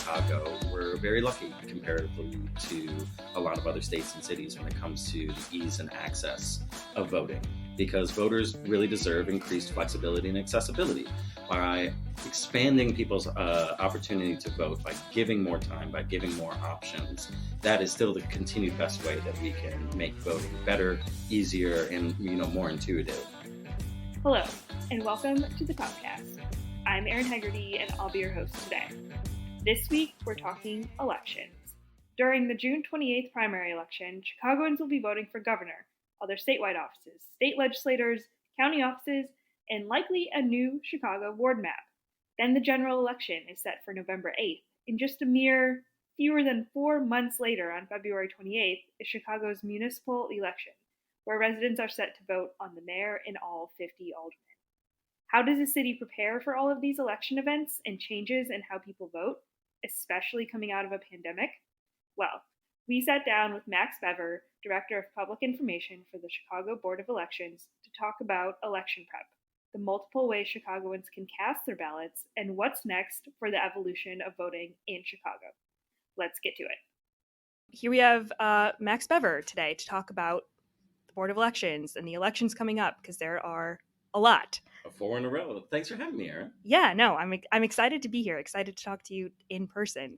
Chicago, we're very lucky comparatively to a lot of other states and cities when it comes to the ease and access of voting, because voters really deserve increased flexibility and accessibility by expanding people's opportunity to vote, by giving more time, by giving more options. That is still the continued best way that we can make voting better, easier, and more intuitive. Hello, and welcome to the podcast. I'm Erin Hegarty, and I'll be your host today. This week, we're talking elections. During the June 28th primary election, Chicagoans will be voting for governor, other statewide offices, state legislators, county offices, and likely a new Chicago ward map. Then the general election is set for November 8th. In just a mere fewer than 4 months later, on February 28th, is Chicago's municipal election, where residents are set to vote on the mayor and all 50 aldermen. How does the city prepare for all of these election events and changes in how people vote, especially coming out of a pandemic? Well, we sat down with Max Bever, Director of Public Information for the Chicago Board of Elections, to talk about election prep, the multiple ways Chicagoans can cast their ballots, and what's next for the evolution of voting in Chicago. Let's get to it. Here we have Max Bever today to talk about the Board of Elections and the elections coming up, because there are a lot. 4 in a row. Thanks for having me, Erin. Yeah, no, I'm excited to be here, excited to talk to you in person.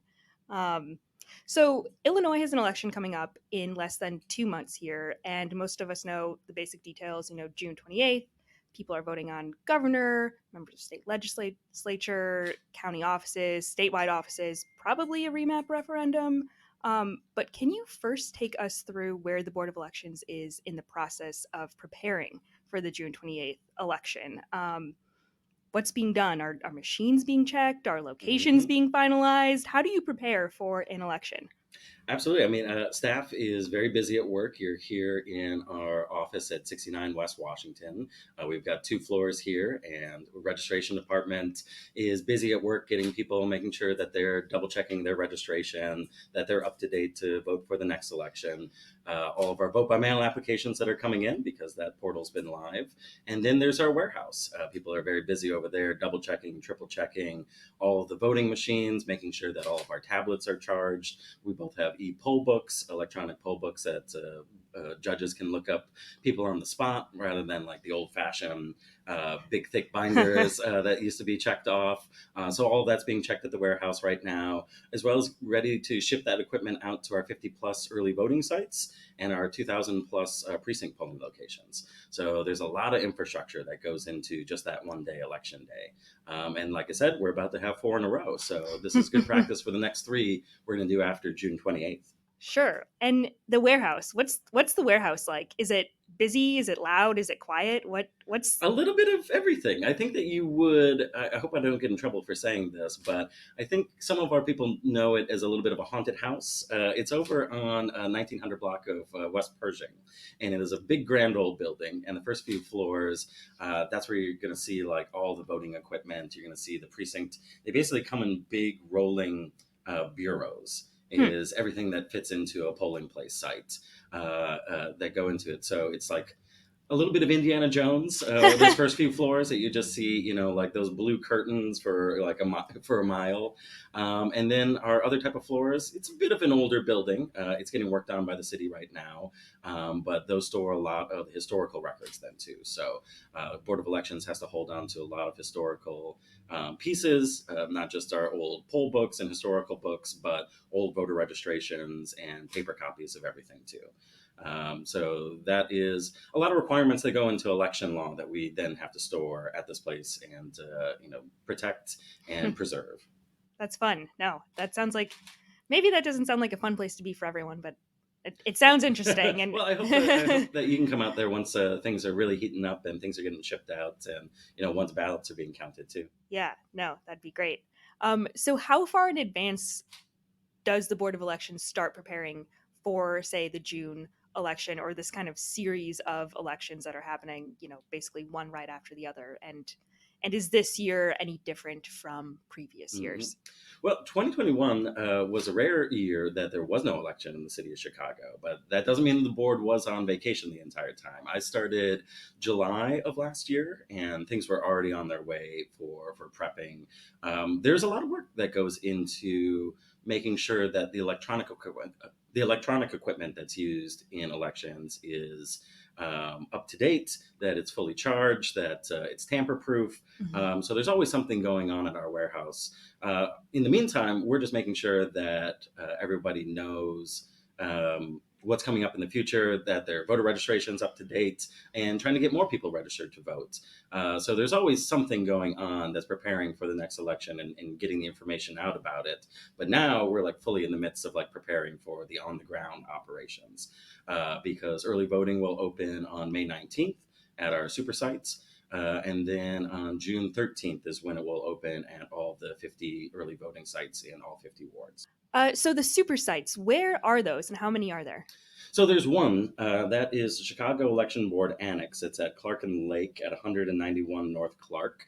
So Illinois has an election coming up in less than 2 months here, and most of us know the basic details. June 28th, people are voting on governor, members of state legislature, county offices, statewide offices, probably a remap referendum. But can you first take us through where the Board of Elections is in the process of preparing for the June 28th election? What's being done? Are machines being checked? Are locations being finalized? How do you prepare for an election? Absolutely. Staff is very busy at work. You're here in our office at 69 West Washington. We've got 2 floors here, and the registration department is busy at work getting people, making sure that they're double checking their registration, that they're up to date to vote for the next election. All of our vote by mail applications that are coming in, because that portal's been live. And then there's our warehouse. People are very busy over there, double checking, triple checking all of the voting machines, making sure that all of our tablets are charged. We both have e-poll books, electronic poll books that judges can look up people on the spot, rather than like the old-fashioned big thick binders that used to be checked off. So all of that's being checked at the warehouse right now, as well as ready to ship that equipment out to our 50 plus early voting sites and our 2,000 plus precinct polling locations. So there's a lot of infrastructure that goes into just that one day, election day. And like I said, we're about to have 4 in a row. So this is good practice for the next 3 we're going to do after June 28th. Sure. And the warehouse, what's the warehouse like? Is it busy? Is it loud? Is it quiet? What's a little bit of everything? I think that you would, I hope I don't get in trouble for saying this, but I think some of our people know it as a little bit of a haunted house. It's over on 1900 block of West Pershing, and it is a big grand old building, and the first few floors, that's where you're going to see like all the voting equipment. You're going to see the precinct. They basically come in big rolling bureaus. Is everything that fits into a polling place site that go into it. So it's like a little bit of Indiana Jones, those first few floors that you just see, like those blue curtains for like a mile. And then our other type of floors, it's a bit of an older building. It's getting worked on by the city right now. But those store a lot of historical records then too. So Board of Elections has to hold on to a lot of historical pieces, not just our old poll books and historical books, but old voter registrations and paper copies of everything too. So that is a lot of requirements that go into election law that we then have to store at this place and protect and preserve. That's fun. No, that sounds like, maybe that doesn't sound like a fun place to be for everyone, but it sounds interesting. And well, I hope that you can come out there once things are really heating up and things are getting shipped out, and once ballots are being counted too. Yeah, no, that'd be great. So how far in advance does the Board of Elections start preparing for, say, the June election, or this kind of series of elections that are happening, basically one right after the other? And And is this year any different from previous Mhm. years? Well, 2021 was a rare year that there was no election in the city of Chicago, but that doesn't mean the board was on vacation the entire time. I started July of last year, and things were already on their way for prepping. There's a lot of work that goes into making sure that the electronic equipment that's used in elections is up to date, that it's fully charged, that it's tamper proof. Mhm. So there's always something going on at our warehouse. In the meantime, we're just making sure that everybody knows what's coming up in the future, that their voter registration's up to date, and trying to get more people registered to vote. So there's always something going on that's preparing for the next election and getting the information out about it. But now we're like fully in the midst of like preparing for the on the ground operations because early voting will open on May 19th at our super sites. And then on June 13th is when it will open at all the 50 early voting sites in all 50 wards. So the super sites, where are those and how many are there? So there's one that is the Chicago Election Board Annex. It's at Clark and Lake at 191 North Clark,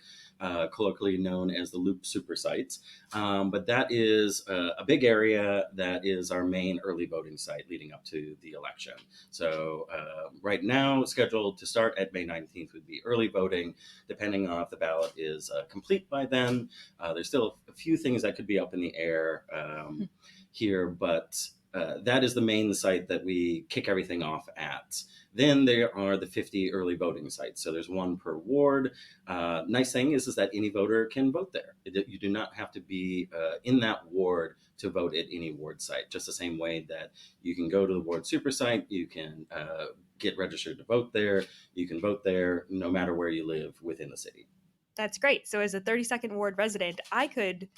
colloquially known as the Loop Super Sites. But that is a big area that is our main early voting site leading up to the election. So right now, scheduled to start at May 19th would be early voting, depending on if the ballot is complete by then. There's still a few things that could be up in the air here, but that is the main site that we kick everything off at. Then there are the 50 early voting sites. So there's one per ward. Nice thing is that any voter can vote there. You do not have to be in that ward to vote at any ward site. Just the same way that you can go to the ward super site, you can get registered to vote there. You can vote there no matter where you live within the city. That's great. So as a 32nd ward resident, I could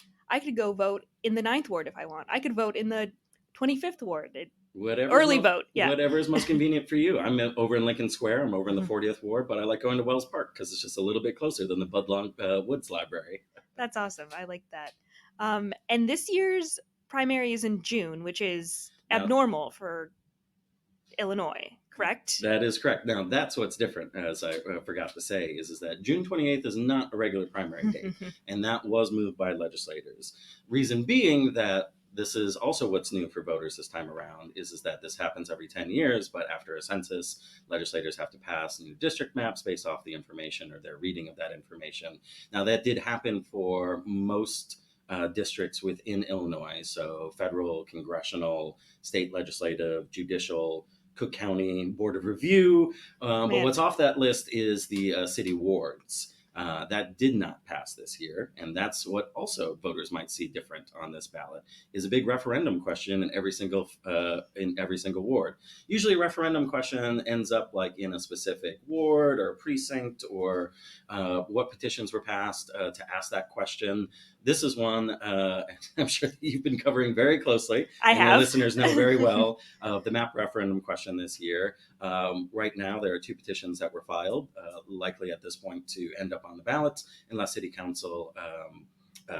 go vote in the 9th ward if I want. I could vote in the 25th ward. Early vote, yeah. Whatever is most convenient for you. I'm over in Lincoln Square. I'm over in the Mhm. 40th Ward, but I like going to Wells Park because it's just a little bit closer than the Budlong Woods Library. That's awesome. I like that. And this year's primary is in June, which is Now, abnormal for Illinois, correct? that is correct. Now, that's what's different, as I forgot to say, is that June 28th is not a regular primary date, and that was moved by legislators. Reason being that this is also what's new for voters this time around is that this happens every 10 years, but after a census, legislators have to pass new district maps based off the information or their reading of that information. Now, that did happen for most districts within Illinois, so federal, congressional, state legislative, judicial, Cook County Board of Review. But Man. what's off that list is the city wards. That did not pass this year, and that's what also voters might see different on this ballot is a big referendum question in every single ward. Usually, a referendum question ends up like in a specific ward or precinct or what petitions were passed to ask that question. This is one I'm sure that you've been covering very closely, I and your have. listeners know very well of the map referendum question this year. Right now, there are two petitions that were filed, likely at this point to end up on the ballot unless City Council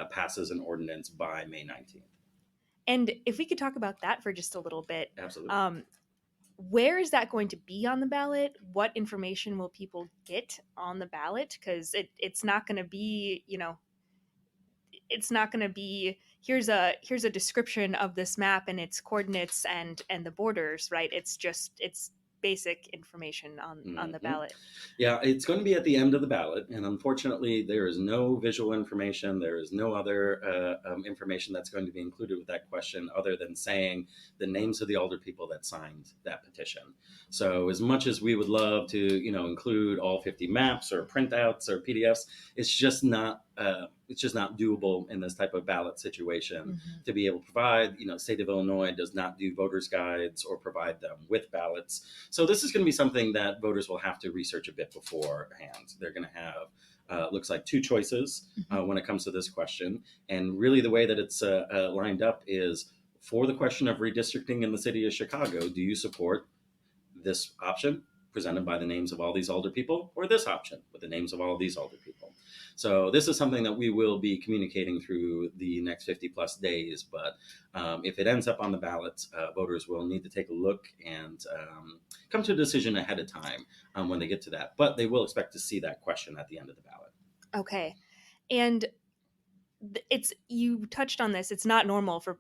passes an ordinance by May 19th. And if we could talk about that for just a little bit, Absolutely. Where is that going to be on the ballot? What information will people get on the ballot? Because it's not going to be, it's not going to be here's a description of this map and its coordinates and the borders, right? It's basic information on the Mhm. ballot. Yeah, it's going to be at the end of the ballot, and unfortunately, there is no visual information. There is no other information that's going to be included with that question, other than saying the names of the older people that signed that petition. So, as much as we would love to, include all 50 maps or printouts or PDFs, it's just not. It's just not doable in this type of ballot situation Mhm. to be able to provide. State of Illinois does not do voters guides or provide them with ballots. So this is going to be something that voters will have to research a bit beforehand. They're going to have looks like two choices when it comes to this question, and really the way that it's lined up is for the question of redistricting in the city of Chicago. Do you support this option presented by the names of all these older people, or this option with the names of all of these older people? So this is something that we will be communicating through the next 50 plus days. But if it ends up on the ballot, voters will need to take a look and come to a decision ahead of time when they get to that. But they will expect to see that question at the end of the ballot. Okay. And it's, you touched on this, it's not normal for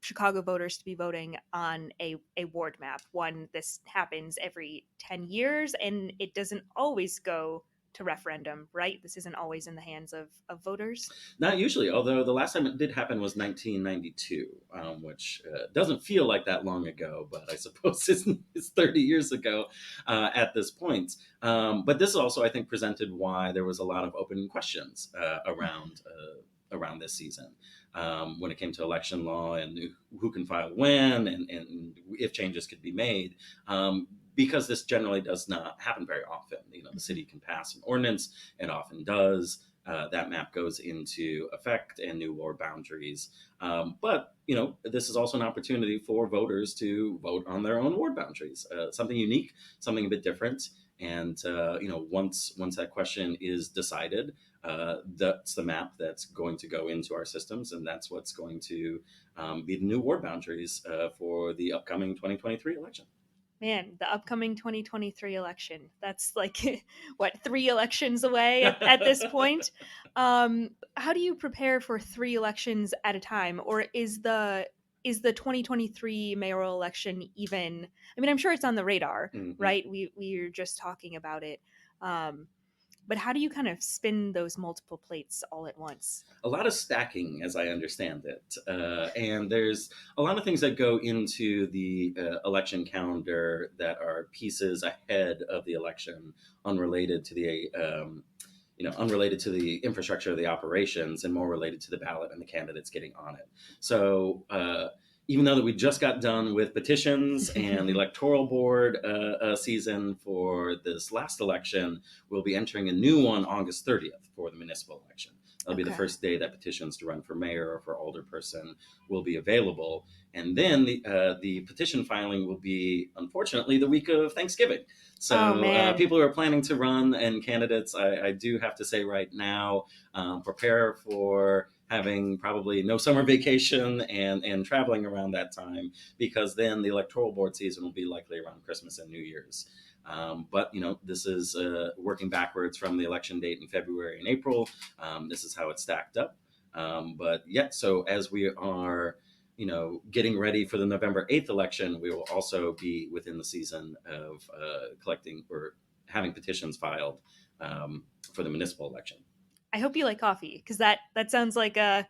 Chicago voters to be voting on a ward map. One, this happens every 10 years, and it doesn't always go to referendum, right? This isn't always in the hands of voters. Not usually, although the last time it did happen was 1992, which doesn't feel like that long ago, but I suppose it's 30 years ago at this point. But this also, I think, presented why there was a lot of open questions around this season when it came to election law and who can file when and if changes could be made. Because this generally does not happen very often. The city can pass an ordinance, and often does. That map goes into effect and new ward boundaries. But this is also an opportunity for voters to vote on their own ward boundaries. Something unique, something a bit different. And once that question is decided, that's the map that's going to go into our systems, and that's what's going to be the new ward boundaries for the upcoming 2023 election. Man, the upcoming 2023 election. That's like, what, 3 elections away at this point? How do you prepare for 3 elections at a time? Or is the 2023 mayoral election even, I mean, I'm sure it's on the radar, Mhm. right? We're just talking about it. But how do you kind of spin those multiple plates all at once? A lot of stacking, as I understand it. And there's a lot of things that go into the election calendar that are pieces ahead of the election, unrelated to the unrelated to the infrastructure of the operations, and more related to the ballot and the candidates getting on it. So even though that we just got done with petitions and the electoral board season for this last election, we'll be entering a new one August 30th for the municipal election. That'll be the first day that petitions to run for mayor or for alderperson will be available. And then the petition filing will be, unfortunately, the week of Thanksgiving. So people who are planning to run, and candidates, I do have to say right now, prepare for having probably no summer vacation and traveling around that time, because then the electoral board season will be likely around Christmas and New Year's. But this is working backwards from the election date in February and April. This is how it's stacked up. But yeah, so as we are getting ready for the November 8th election, we will also be within the season of collecting or having petitions filed for the municipal election. I hope you like coffee, because that sounds like a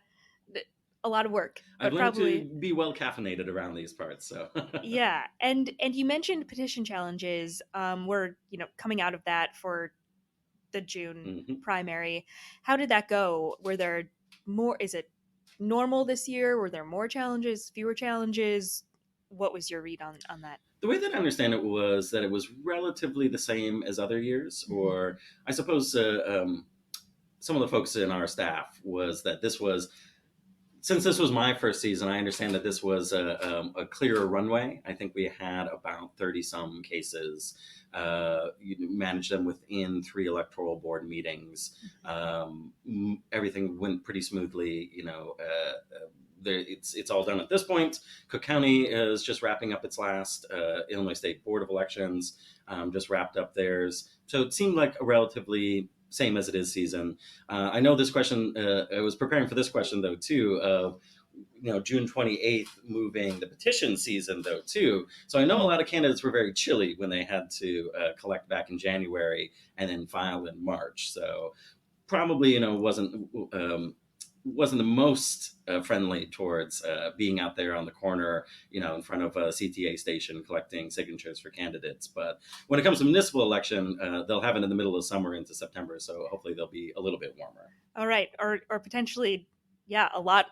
lot of work. I've learned to be well caffeinated around these parts. So yeah, and you mentioned petition challenges. We're coming out of that for the June primary. How did that go? Were there more? Is it normal this year? Were there more challenges? Fewer challenges? What was your read on that? The way that I understand it was that it was relatively the same as other years, or I suppose some of the folks in our staff was that since this was my first season, I understand that this was a clearer runway. I think we had about 30 some cases. You managed them within 3 electoral board meetings. Everything went pretty smoothly. It's all done at this point. Cook County is just wrapping up its last. Illinois State Board of Elections just wrapped up theirs. So it seemed like a relatively same as it is season. I know this question, I was preparing for this question though too, of June 28th moving the petition season though too. So I know a lot of candidates were very chilly when they had to collect back in January and then file in March. So probably wasn't the most friendly towards being out there on the corner, in front of a CTA station collecting signatures for candidates. But when it comes to municipal election, they'll have it in the middle of summer into September. So hopefully they'll be a little bit warmer. All right. Or potentially, yeah, a lot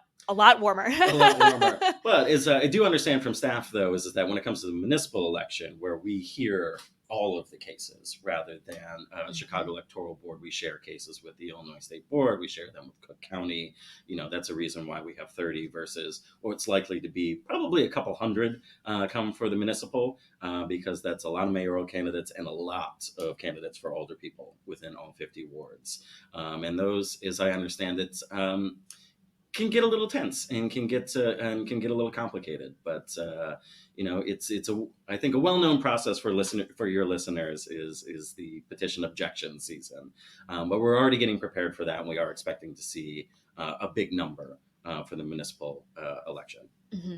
warmer. A lot warmer. But as I do understand from staff, though, is that when it comes to the municipal election, where we hear all of the cases rather than Chicago Electoral Board, we share cases with the Illinois State Board, we share them with Cook County. That's a reason why we have 30 versus what's likely to be probably a couple hundred come for the municipal, because that's a lot of mayoral candidates and a lot of candidates for older people within all 50 wards. And those, as I understand it, can get a little tense and can get a little complicated. But it's a I think a well known process for your listeners is the petition objection season. But we're already getting prepared for that, and we are expecting to see a big number for the municipal election. Mm-hmm.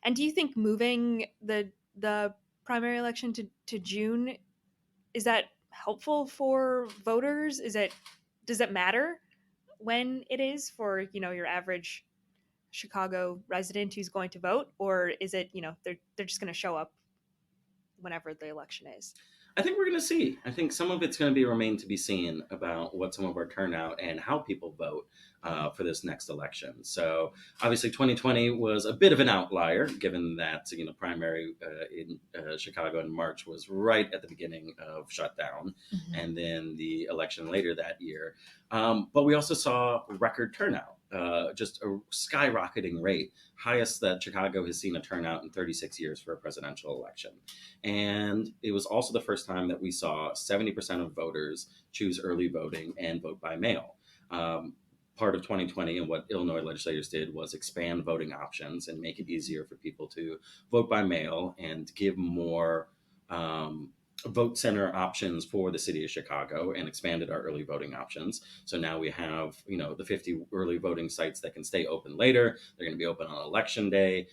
And do you think moving the primary election to June, is that helpful for voters? Does it matter when it is for, your average Chicago resident who's going to vote, or is it, they're just going to show up whenever the election is? I think we're going to see. I think some of it's going to be remain to be seen about what some of our turnout and how people vote for this next election. So obviously, 2020 was a bit of an outlier, given that primary in Chicago in March was right at the beginning of shutdown, Mm-hmm. and then the election later that year. But we also saw record turnout. Just a skyrocketing rate, highest that Chicago has seen a turnout in 36 years for a presidential election. And it was also the first time that we saw 70% of voters choose early voting and vote by mail. Part of 2020 and what Illinois legislators did was expand voting options and make it easier for people to vote by mail and give more vote center options for the city of Chicago and expanded our early voting options. So now we have, the 50 early voting sites that can stay open later. They're going to be open on election day.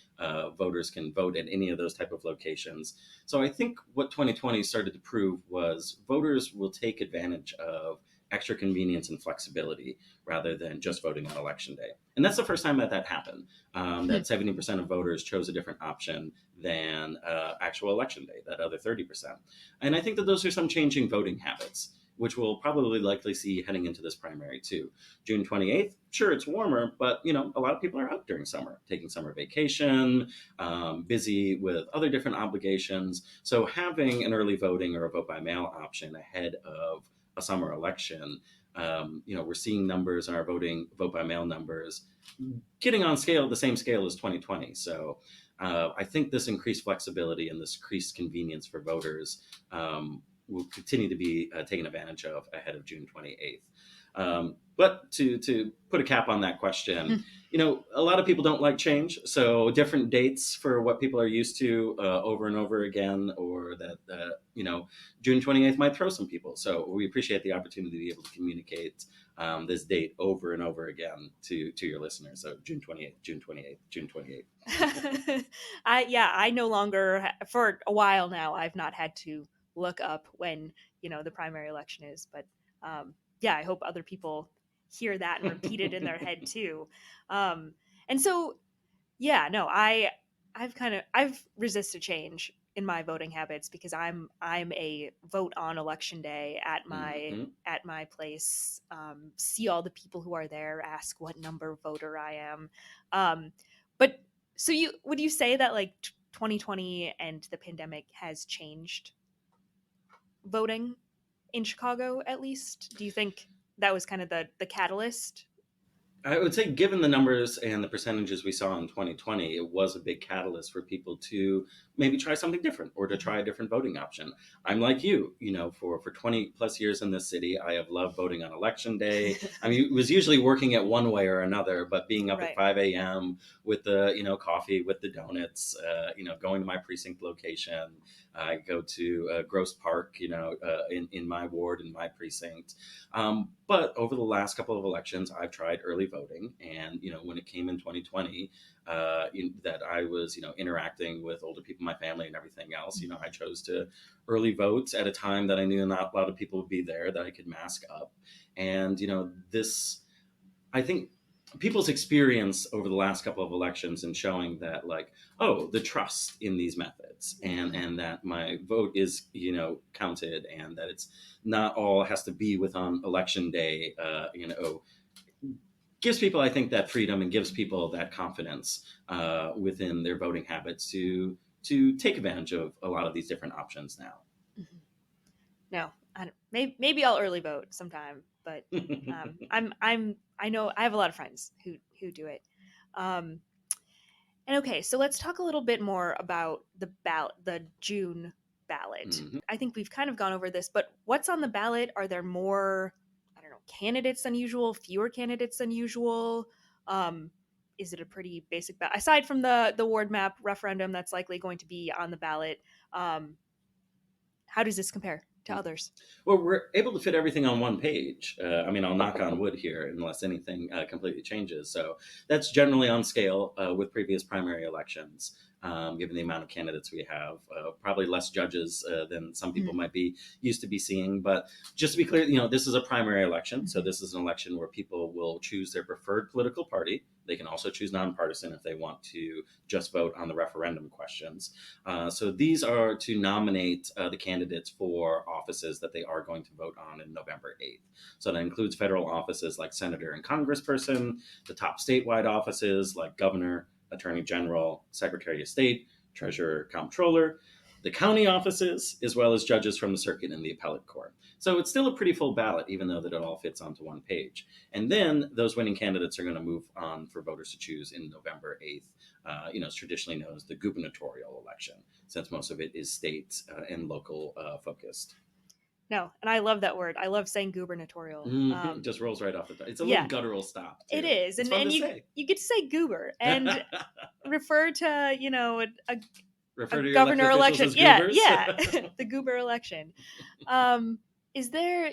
Voters can vote at any of those type of locations. So I think what 2020 started to prove was voters will take advantage of extra convenience and flexibility rather than just voting on election day. And that's the first time that happened, that 70% of voters chose a different option than actual election day, that other 30%. And I think that those are some changing voting habits, which we'll probably likely see heading into this primary too. June 28th, sure, it's warmer, but a lot of people are out during summer, taking summer vacation, busy with other different obligations. So having an early voting or a vote by mail option ahead of a summer election, we're seeing numbers in our vote by mail numbers getting on the same scale as 2020. So I think this increased flexibility and this increased convenience for voters will continue to be taken advantage of ahead of June 28th. But to put a cap on that question, a lot of people don't like change. So different dates for what people are used to over and over again, or that, June 28th might throw some people. So we appreciate the opportunity to be able to communicate this date over and over again to your listeners. So June 28th, June 28th, June 28th. I no longer, for a while now, I've not had to look up when, the primary election is, but I hope other people hear that and repeat it in their head too. And so, I've resisted change in my voting habits because I'm a vote on election day at my place, see all the people who are there, ask what number voter I am. But so would you say that 2020 and the pandemic has changed voting in Chicago, at least? Do you think that was kind of the catalyst? I would say, given the numbers and the percentages we saw in 2020, it was a big catalyst for people to maybe try something different or to try a different voting option. I'm like you, for 20 plus years in this city, I have loved voting on election day. I mean, it was usually working at one way or another, but being up at 5 a.m. with the, coffee, with the donuts, going to my precinct location. I go to Grosse Park, in my ward, in my precinct. But over the last couple of elections, I've tried early voting. And, when it came in 2020, that I was, interacting with older people in my family and everything else, I chose to early vote at a time that I knew not a lot of people would be there, that I could mask up. And, I think people's experience over the last couple of elections and showing that the trust in these methods and that my vote is counted and that it's not all has to be with on election day gives people, I think, that freedom and gives people that confidence within their voting habits to take advantage of a lot of these different options now. Mm-hmm. No, maybe I'll early vote sometime, but I know I have a lot of friends who do it. And okay, so let's talk a little bit more about the June ballot. Mm-hmm. I think we've kind of gone over this, but what's on the ballot? Are there more, I don't know, candidates than usual, fewer candidates than usual? is it a pretty basic ballot? Aside from the ward map referendum that's likely going to be on the ballot, how does this compare to others? Well, we're able to fit everything on one page. I mean, I'll knock on wood here unless anything completely changes. So that's generally on scale with previous primary elections, given the amount of candidates we have. Probably less judges than some people might be used to be seeing. But just to be clear, this is a primary election. So this is an election where people will choose their preferred political party. They can also choose nonpartisan if they want to just vote on the referendum questions. So these are to nominate the candidates for offices that they are going to vote on in November 8th. So that includes federal offices like senator and congressperson, the top statewide offices like governor, attorney general, secretary of state, treasurer, comptroller, the county offices, as well as judges from the circuit and the appellate court. So it's still a pretty full ballot, even though that it all fits onto one page. And then those winning candidates are going to move on for voters to choose in November 8th. It's traditionally known as the gubernatorial election, since most of it is state and local focused. No, and I love that word. I love saying gubernatorial. It just rolls right off the tongue. It's a little guttural stop, too. It is. It's and fun to you say. you get to say goober and refer to, Refer to your governor elected election. officials as goobers? Yeah. The goober election. Is there,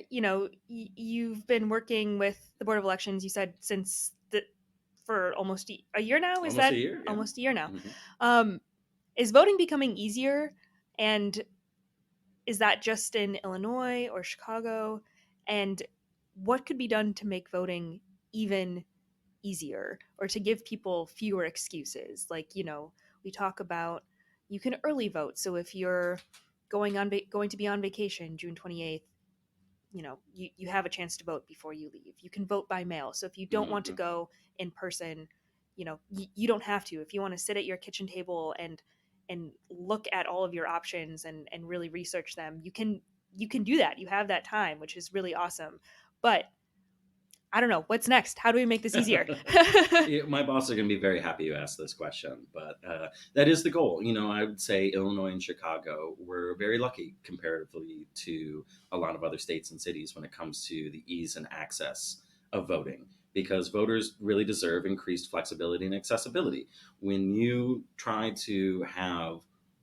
you've been working with the Board of Elections, you said, for almost a year now? Is Almost that a year, yeah. almost a year now? Mhm. Is voting becoming easier? And is that just in Illinois or Chicago? And what could be done to make voting even easier or to give people fewer excuses? Like, we talk about you can early vote. So if you're going to be on vacation June 28th, you have a chance to vote before you leave. You can vote by mail. So if you don't want to go in person, you don't have to. If you want to sit at your kitchen table and look at all of your options and really research them, you can do that. You have that time, which is really awesome. But I don't know. What's next? How do we make this easier? Yeah, my boss are going to be very happy you asked this question, but that is the goal. I would say Illinois and Chicago, we're very lucky comparatively to a lot of other states and cities when it comes to the ease and access of voting, because voters really deserve increased flexibility and accessibility. When you try to have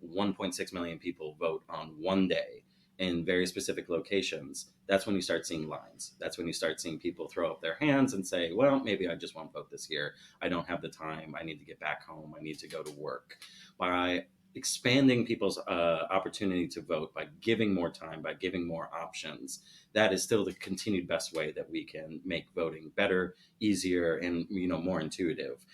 1.6 million people vote on one day in very specific locations, that's when you start seeing lines. That's when you start seeing people throw up their hands and say, well, maybe I just won't vote this year. I don't have the time. I need to get back home. I need to go to work. By expanding people's opportunity to vote, by giving more time, by giving more options, that is still the continued best way that we can make voting better, easier, and more intuitive.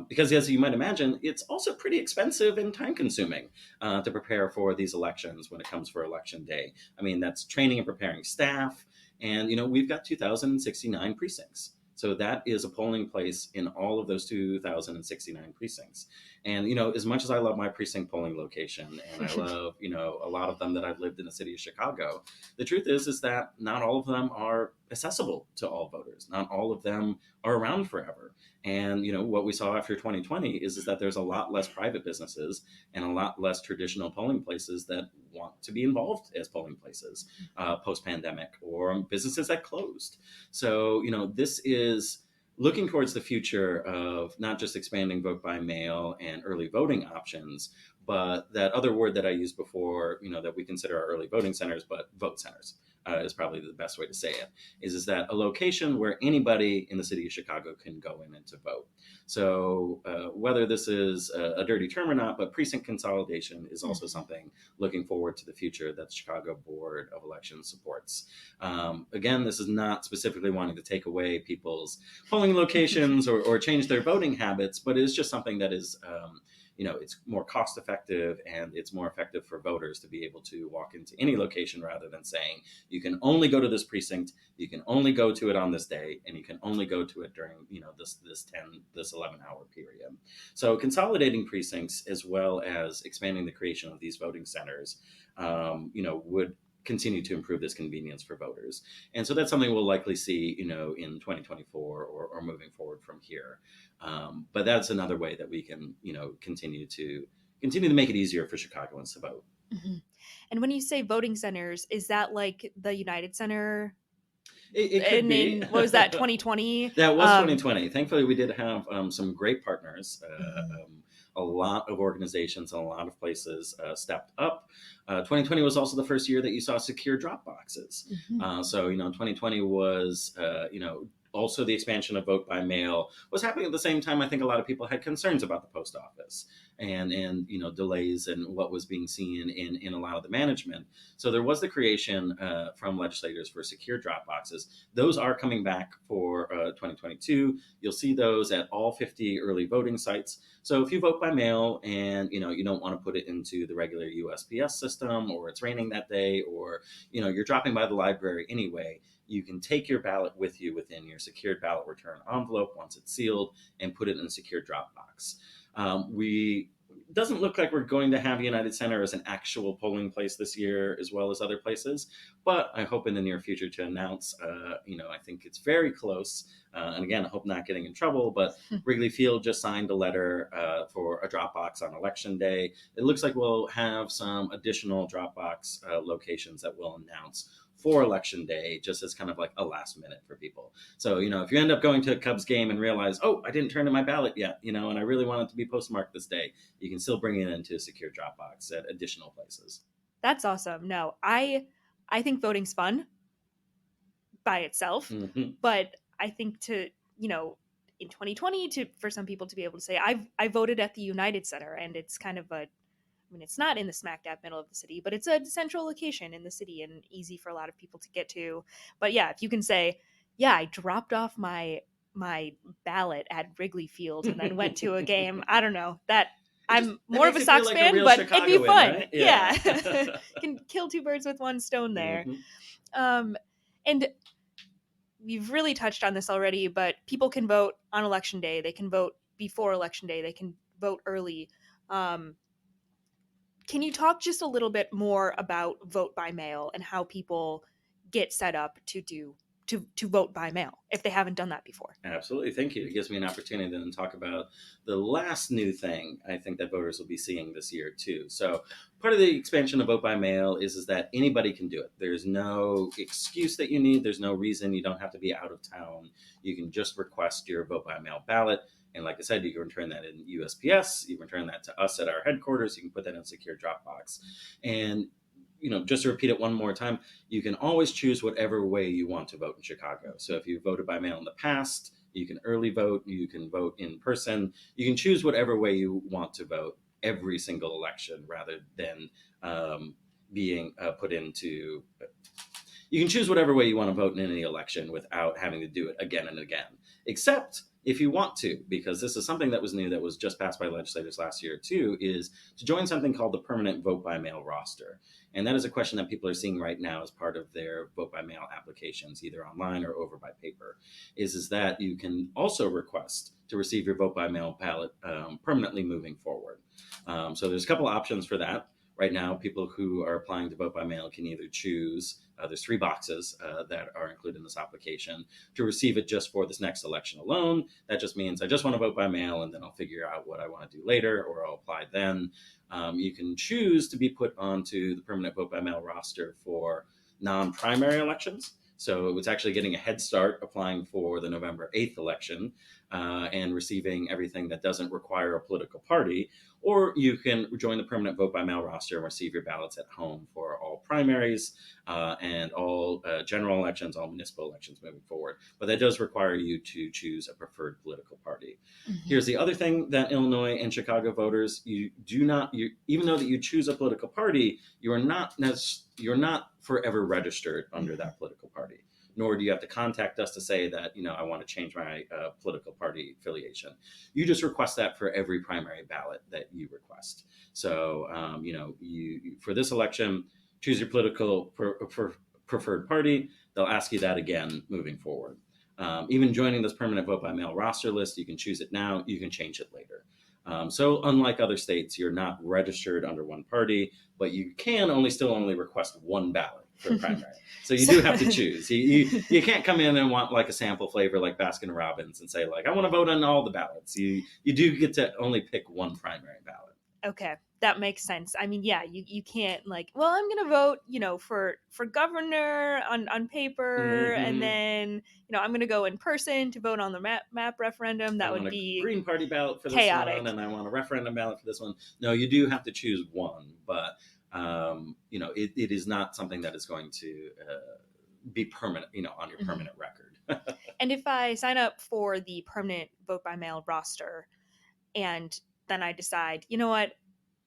Because as you might imagine, it's also pretty expensive and time consuming to prepare for these elections when it comes for election day. I mean, that's training and preparing staff. And, we've got 2,069 precincts. So that is a polling place in all of those 2,069 precincts. And, as much as I love my precinct polling location, and I love, a lot of them that I've lived in the city of Chicago, the truth is that not all of them are accessible to all voters. Not all of them are around forever. And, what we saw after 2020 is that there's a lot less private businesses and a lot less traditional polling places that want to be involved as polling places post-pandemic, or businesses that closed. So, this is looking towards the future of not just expanding vote by mail and early voting options, but that other word that I used before, that we consider our early voting centers, but vote centers is probably the best way to say it, is that a location where anybody in the city of Chicago can go in and to vote. So whether this is a dirty term or not, but precinct consolidation is also something looking forward to the future that the Chicago Board of Elections supports. Again, this is not specifically wanting to take away people's polling locations or change their voting habits, but it is just something that is it's more cost effective, and it's more effective for voters to be able to walk into any location rather than saying, you can only go to this precinct, you can only go to it on this day, and you can only go to it during, this 11-hour period. So consolidating precincts, as well as expanding the creation of these voting centers, would continue to improve this convenience for voters. And so that's something we'll likely see, in 2024 or moving forward from here. But that's another way that we can, continue to make it easier for Chicagoans to vote. Mm-hmm. And when you say voting centers, is that like the United Center? It could And be. in, what was that, 2020? That was 2020. Thankfully, we did have some great partners. Mhm. A lot of organizations, a lot of places stepped up. 2020 was also the first year that you saw secure drop boxes. Mhm. So 2020 was also the expansion of vote by mail was happening at the same time. I think a lot of people had concerns about the post office and delays and what was being seen in a lot of the management. So there was the creation from legislators for secure drop boxes. Those are coming back for 2022. You'll see those at all 50 early voting sites. So if you vote by mail and you don't want to put it into the regular USPS system, or it's raining that day, or you're dropping by the library anyway, you can take your ballot with you within your secured ballot return envelope once it's sealed and put it in a secure drop box. We doesn't look like we're going to have United Center as an actual polling place this year, as well as other places. But I hope in the near future to announce. I think it's very close. And again, I hope not getting in trouble. But Wrigley Field just signed a letter for a Dropbox on Election Day. It looks like we'll have some additional Dropbox locations that we'll announce for Election Day, just as kind of like a last minute for people. So, if you end up going to a Cubs game and realize, oh, I didn't turn in my ballot yet, and I really want it to be postmarked this day, you can still bring it into a secure Dropbox at additional places. That's awesome. No, I think voting's fun by itself, Mm-hmm. but I think in 2020, for some people to be able to say I voted at the United Center, and it's kind of it's not in the smack dab middle of the city, but it's a central location in the city and easy for a lot of people to get to. But yeah, if you can say, yeah, I dropped off my ballot at Wrigley Field and then went to a game, I don't know, that I'm That more of makes a you feel Sox like a fan, real but it'd be Chicagoan, fun. right? Yeah. Yeah. Can kill two birds with one stone there. Mm-hmm. And we've really touched on this already, but people can vote on Election Day. They can vote before Election Day. They can vote early. Can you talk just a little bit more about vote by mail and how people get set up to vote by mail if they haven't done that before? Absolutely. Thank you. It gives me an opportunity to then talk about the last new thing I think that voters will be seeing this year too. So part of the expansion of vote by mail is that anybody can do it. There's no excuse that you need. There's no reason you don't have to be out of town. You can just request your vote by mail ballot. And like I said, you can return that in USPS. You can return that to us at our headquarters. You can put that in a secure Dropbox. And just to repeat it one more time, you can always choose whatever way you want to vote in Chicago. So if you voted by mail in the past, you can early vote, you can vote in person, you can choose whatever way you want to vote every single election rather than being put into. You can choose whatever way you want to vote in any election without having to do it again and again, except if you want to, because this is something that was new that was just passed by legislators last year too, is to join something called the permanent vote by mail roster. And that is a question that people are seeing right now as part of their vote by mail applications, either online or over by paper, is that you can also request to receive your vote by mail ballot permanently moving forward. So there's a couple of options for that. Right now, people who are applying to vote by mail can either choose, there's 3 boxes that are included in this application, to receive it just for this next election alone. That just means I just want to vote by mail and then I'll figure out what I want to do later, or I'll apply then. You can choose to be put onto the permanent vote by mail roster for non-primary elections. So it's actually getting a head start applying for the November 8th election and receiving everything that doesn't require a political party. Or you can join the permanent vote by mail roster and receive your ballots at home for all primaries and all general elections, all municipal elections moving forward. But that does require you to choose a preferred political party. Mm-hmm. Here's the other thing that Illinois and Chicago voters, even though that you choose a political party, you're not forever registered under that political party. Nor do you have to contact us to say that, I want to change my political party affiliation. You just request that for every primary ballot that you request. So, you for this election, choose your political preferred party. They'll ask you that again moving forward. Even joining this permanent vote by mail roster list, you can choose it now. You can change it later. So unlike other states, you're not registered under one party, but you can still only request one ballot for a primary. So you do have to choose. You can't come in and want like a sample flavor like Baskin Robbins and say like, I want to vote on all the ballots. You do get to only pick one primary ballot. Okay. that makes sense. I mean, yeah, you can't like, well, I'm gonna vote, for governor on paper, and Hmm. then I'm gonna go in person to vote on the map referendum. I That would want a be Green Party ballot for this one, chaotic. and I want a referendum ballot for this one. No, you do have to choose one, but it is not something that is going to be permanent, on your Mhm. permanent record. And if I sign up for the permanent vote by mail roster, and then I decide, you know what,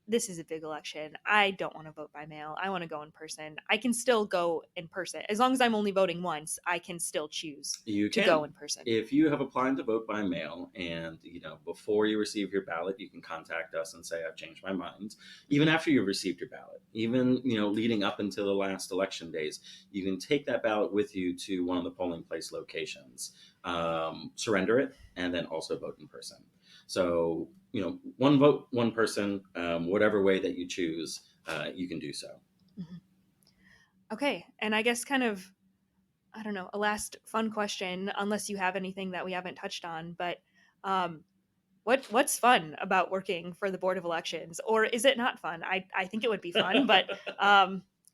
this is a big election. I don't want to vote by mail. I want to go in person. I can still go in person. As long as I'm only voting once, I can still choose You to go can. in person. If you have applied to vote by mail and, before you receive your ballot, you can contact us and say, I've changed my mind. Even Mhm. after you've received your ballot, even, leading up until the last election days, you can take that ballot with you to one of the polling place locations, surrender it, and then also vote in person. So, one vote, one person, whatever way that you choose, you can do so. Mhm. Okay. And I guess kind of, I don't know, a last fun question, unless you have anything that we haven't touched on, but um, what's fun about working for the Board of Elections? Or is it not fun? I think it would be fun, but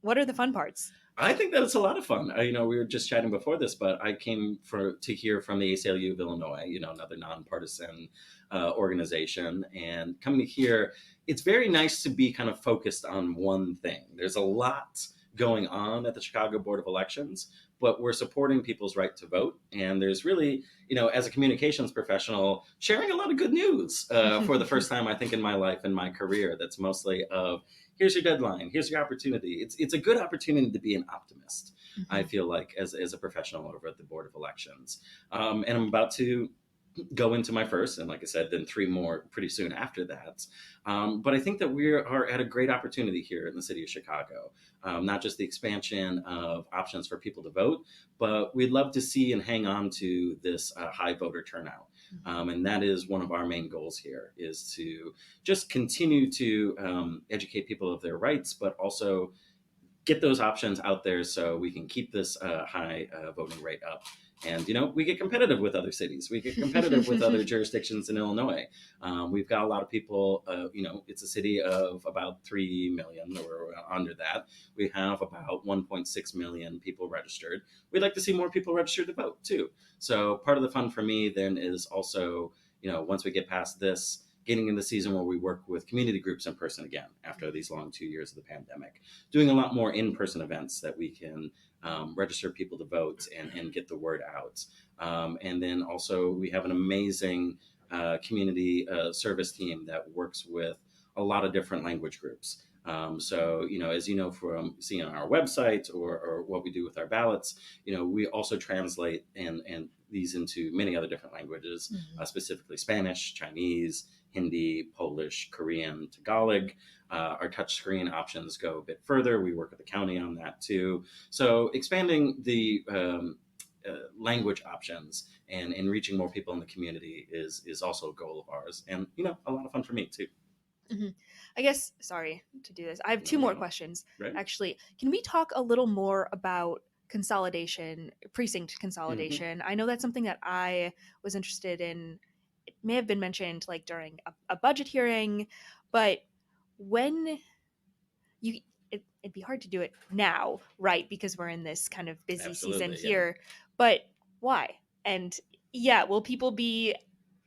what are the fun parts? I think that it's a lot of fun. We were just chatting before this, but I came to hear from the ACLU of Illinois, another nonpartisan organization, and coming here, it's very nice to be kind of focused on one thing. There's a lot going on at the Chicago Board of Elections, but we're supporting people's right to vote, and there's really, as a communications professional, sharing a lot of good news for the first time, I think, in my life and my career. That's mostly of here's your deadline, here's your opportunity. It's a good opportunity to be an optimist, I Mhm. feel like, as a professional over at the Board of Elections. And I'm about to go into my first, and like I said, then three more pretty soon after that. But I think that we are at a great opportunity here in the city of Chicago. Not just the expansion of options for people to vote, but we'd love to see and hang on to this high voter turnout. And that is one of our main goals here, is to just continue to educate people of their rights, but also get those options out there so we can keep this high voting rate up. And we get competitive with other cities. We get competitive with other jurisdictions in Illinois. We've got a lot of people. It's a city of about 3 million or under that. We have about 1.6 million people registered. We'd like to see more people registered to vote too. So part of the fun for me then is also, once we get past this, getting in the season where we work with community groups in person again after these long 2 years of the pandemic, doing a lot more in-person events that we can register people to vote and get the word out. And then also we have an amazing community service team that works with a lot of different language groups. So, as you know from seeing on our website or what we do with our ballots, we also translate and these into many other different languages, Mhm. specifically Spanish, Chinese, Hindi, Polish, Korean, Tagalog. Our touchscreen options go a bit further. We work with the county on that too. So expanding the language options and reaching more people in the community is also a goal of ours, and a lot of fun for me too. Mhm. I guess, sorry to do this. I have two No, more no, questions. right? Actually, can we talk a little more about consolidation, precinct Hmm. consolidation? I know that's something that I was interested in. It may have been mentioned like during a budget hearing, but when you it'd be hard to do it now, right? Because we're in this kind of busy season Absolutely, yeah. here. But why? And yeah, will people be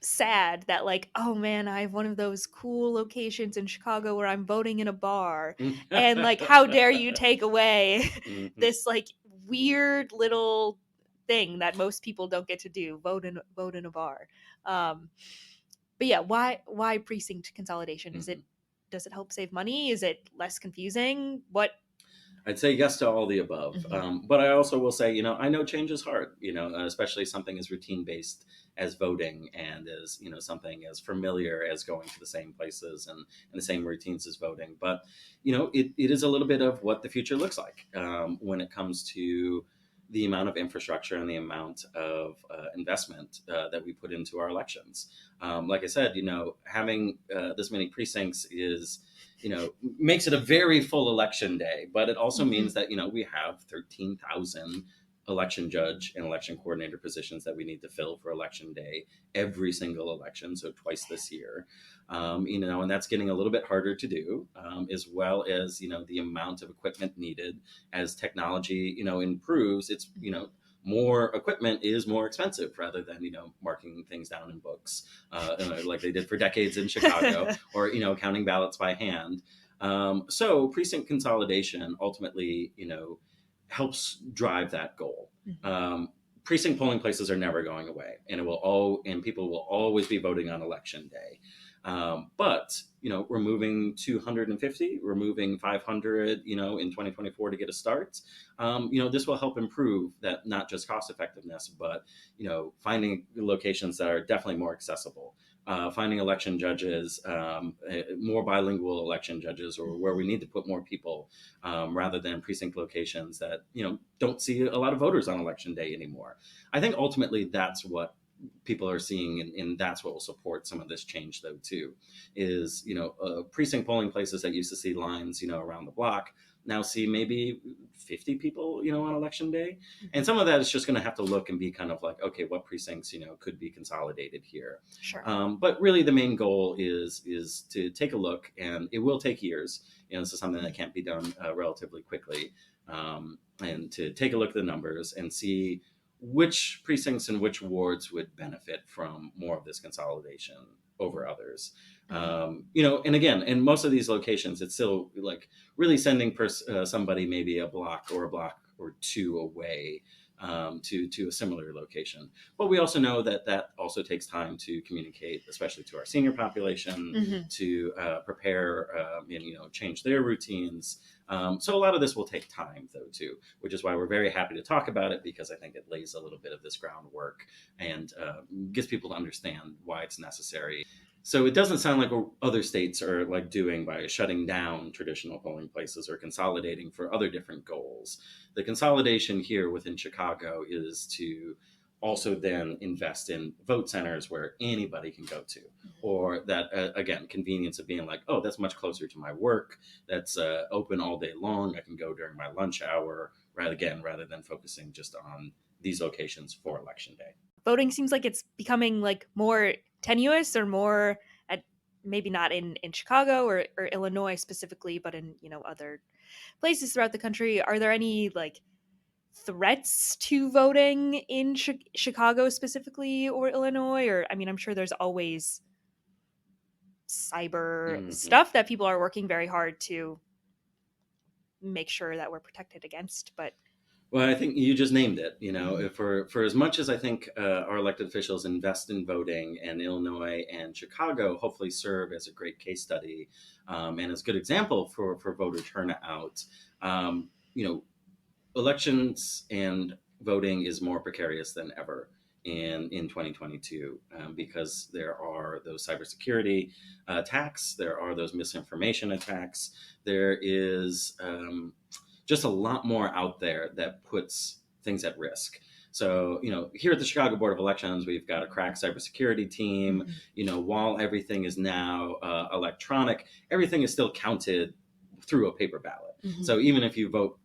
sad that like, oh man, I have one of those cool locations in Chicago where I'm voting in a bar, and like, how dare you take away Hmm. this like weird little thing that most people don't get to do, vote in a bar. um but yeah, why precinct consolidation? Is it, Hmm. does it help save money? Is it less confusing? What? I'd say yes to all the above. Mhm. But I also will say, I know change is hard, especially something as routine based as voting and as, something as familiar as going to the same places and the same routines as voting. But, it is a little bit of what the future looks like when it comes to the amount of infrastructure and the amount of investment that we put into our elections. Like I said, having this many precincts is makes it a very full election day, but it also Mhm. means that we have 13,000 election judge and election coordinator positions that we need to fill for election day every single election, so twice this year. And that's getting a little bit harder to do, as well as the amount of equipment needed as technology improves. It's more equipment is more expensive rather than marking things down in books, like they did for decades in Chicago, or counting ballots by hand. So precinct consolidation ultimately helps drive that goal. Precinct polling places are never going away, and people will always be voting on election day. But removing 250, removing 500, in 2024 to get a start, this will help improve that, not just cost effectiveness, but finding locations that are definitely more accessible. Finding election judges, more bilingual election judges, or where we need to put more people, rather than precinct locations that don't see a lot of voters on election day anymore. I think ultimately that's what people are seeing, and that's what will support some of this change, though, too, is precinct polling places that used to see lines around the block now see maybe 50 people on election day. And some of that is just going to have to look and be kind of like, okay, what precincts could be consolidated here. Sure. But really the main goal is to take a look, and it will take years. This is something that can't be done relatively quickly, and to take a look at the numbers and see which precincts and which wards would benefit from more of this consolidation over others. And again, in most of these locations, it's still like really sending somebody maybe a block or two away, to a similar location. But we also know that also takes time to communicate, especially to our senior population, to prepare and change their routines. So a lot of this will take time, though, too, which is why we're very happy to talk about it, because I think it lays a little bit of this groundwork and gets people to understand why it's necessary. So it doesn't sound like what other states are like doing by shutting down traditional polling places or consolidating for other different goals. The consolidation here within Chicago is to also then invest in vote centers where anybody can go to, or that, again, convenience of being like, oh, that's much closer to my work. That's open all day long. I can go during my lunch hour, rather than focusing just on these locations for election day. Voting seems like it's becoming like more tenuous, or more at, maybe not in Chicago or Illinois specifically, but in other places throughout the country. Are there any like threats to voting in Chicago specifically, or Illinois? Or I mean, I'm sure there's always cyber stuff that people are working very hard to make sure that we're protected against, but well, I think you just named it. For as much as I think our elected officials invest in voting, and Illinois and Chicago hopefully serve as a great case study, and as a good example for voter turnout, elections and voting is more precarious than ever in 2022, because there are those cybersecurity attacks, there are those misinformation attacks, there is just a lot more out there that puts things at risk. So, here at the Chicago Board of Elections, we've got a crack cybersecurity team. While everything is now electronic, everything is still counted through a paper ballot. So even if you vote,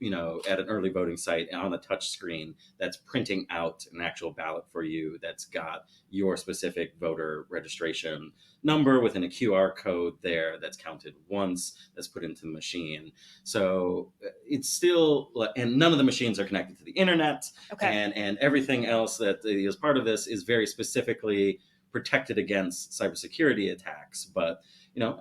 at an early voting site on a touch screen, that's printing out an actual ballot for you that's got your specific voter registration number within a QR code there, that's counted once, that's put into the machine. So it's still, and none of the machines are connected to the internet. Okay. And everything else that is part of this is very specifically protected against cybersecurity attacks. But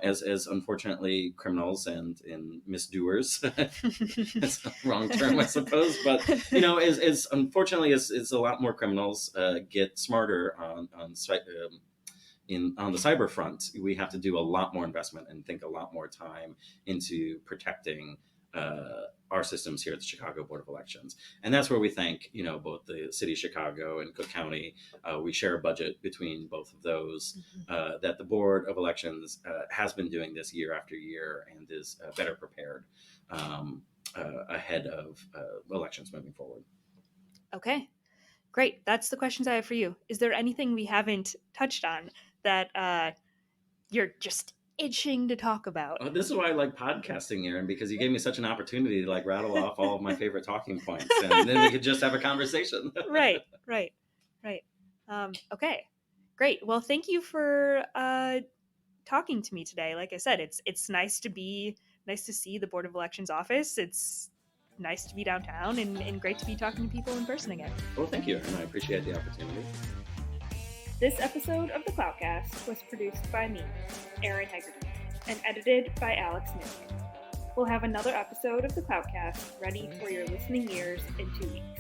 as unfortunately criminals and misdoers, that's the wrong term, I suppose, but as unfortunately as a lot more criminals get smarter on the cyber front, we have to do a lot more investment and think a lot more time into protecting our systems here at the Chicago Board of Elections. And that's where we thank, both the city of Chicago and Cook County. We share a budget between both of those, that the Board of Elections has been doing this year after year, and is better prepared ahead of elections moving forward. Okay, great. That's the questions I have for you. Is there anything we haven't touched on that you're just itching to talk about. Oh, this is why I like podcasting, Erin, because you gave me such an opportunity to like rattle off all of my favorite talking points, and then we could just have a conversation. Right. Okay, great. Well, thank you for talking to me today. Like I said, it's nice to see the Board of Elections office. It's nice to be downtown and great to be talking to people in person again. Well, thank you, Erin. I appreciate the opportunity. This episode of the Cloutcast was produced by me, Erin Hegarty, and edited by Alex Newman. We'll have another episode of the Cloutcast ready for your listening ears in 2 weeks.